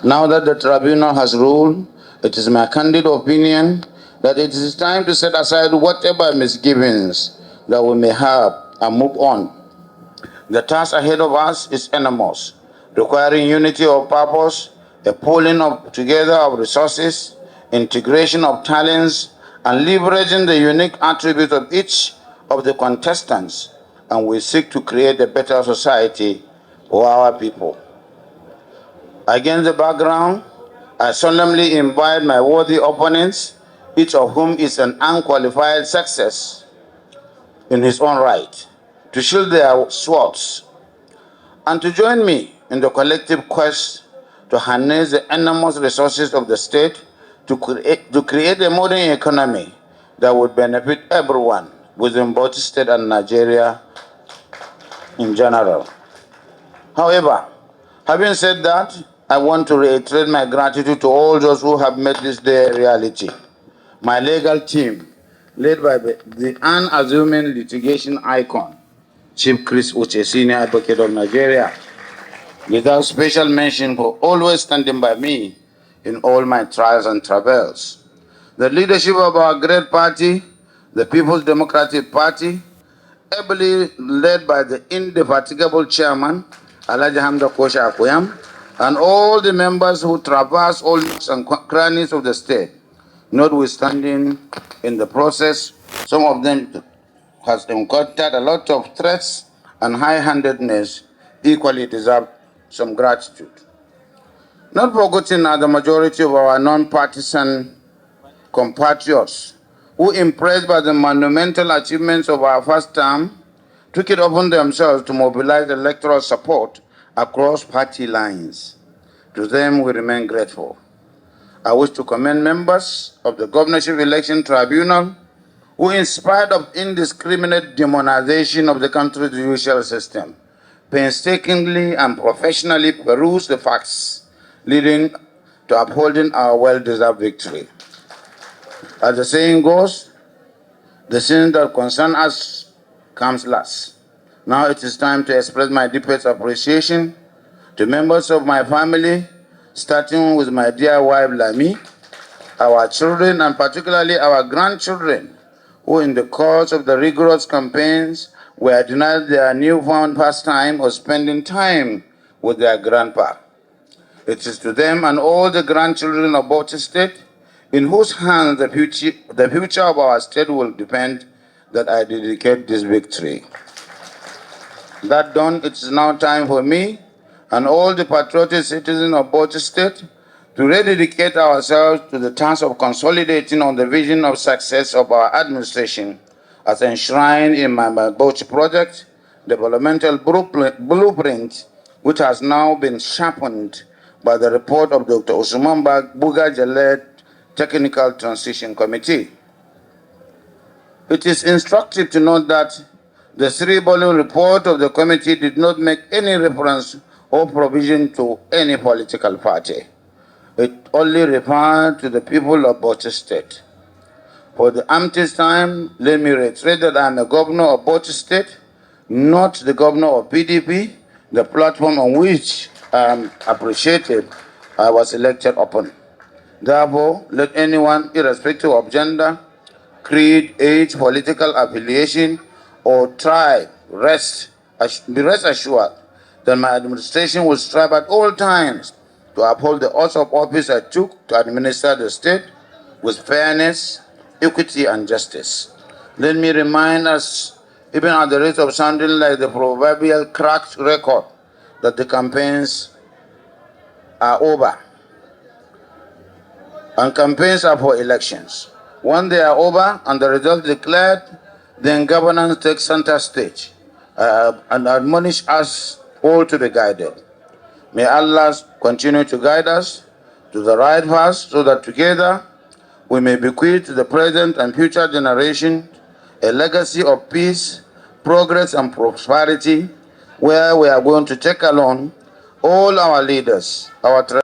Now that the tribunal has ruled, it is my candid opinion that it is time to set aside whatever misgivings that we may have and move on. The task ahead of us is enormous, requiring unity of purpose, a pooling together of resources, integration of talents, and leveraging the unique attributes of each of the contestants, and we seek to create a better society for our people. Against the background, I solemnly invite my worthy opponents, each of whom is an unqualified success in his own right, to shield their swords and to join me in the collective quest to harness the enormous resources of the state to create a modern economy that would benefit everyone within both state and Nigeria in general. However, having said that, I want to reiterate my gratitude to all those who have made this day a reality. My legal team, led by the unassuming litigation icon, Chief Chris Uche, Senior Advocate of Nigeria, without special mention for always standing by me in all my trials and travails. The leadership of our great party, the People's Democratic Party, ably led by the indefatigable chairman, Alhaji Hamda Kosha Akuyam, and all the members who traverse all nooks and crannies of the state, notwithstanding in the process, some of them has encountered a lot of threats and high-handedness, equally deserve some gratitude. Not forgetting are the majority of our non-partisan compatriots who, impressed by the monumental achievements of our first term, took it upon themselves to mobilize electoral support across party lines. To them, we remain grateful. I wish to commend members of the Governorship Election Tribunal who, in spite of indiscriminate demonization of the country's judicial system, painstakingly and professionally peruse the facts, leading to upholding our well-deserved victory. As the saying goes, the sin that concerns us comes last. Now it is time to express my deepest appreciation to members of my family, starting with my dear wife Lami, our children, and particularly our grandchildren, who in the course of the rigorous campaigns were denied their newfound pastime of spending time with their grandpa. It is to them and all the grandchildren of Bauchi State, in whose hands the future of our state will depend, that I dedicate this victory. That done, it is now time for me and all the patriotic citizens of Bauchi State to rededicate ourselves to the task of consolidating on the vision of success of our administration as enshrined in my Bauchi project, developmental blueprint, which has now been sharpened by the report of Dr. Usman Bugaja-led Technical Transition Committee. It is instructive to note that the 3-volume report of the committee did not make any reference or provision to any political party. It only referred to the people of Bauchi State. For the umpteenth time, let me reiterate that I am a governor of Bauchi State, not the governor of PDP, the platform on which I am appreciated I was elected upon. Therefore, let anyone, irrespective of gender, creed, age, political affiliation, or tribe, be rest assured that my administration will strive at all times to uphold the oath of office I took to administer the state with fairness, equity, and justice. Let me remind us, even at the risk of sounding like the proverbial cracked record, that the campaigns are over. And campaigns are for elections. When they are over and the results declared, then governance takes center stage and admonish us all to be guided. May Allah continue to guide us to the right path so that together we may bequeath to the present and future generation a legacy of peace, progress, and prosperity, where we are going to take along all our leaders, our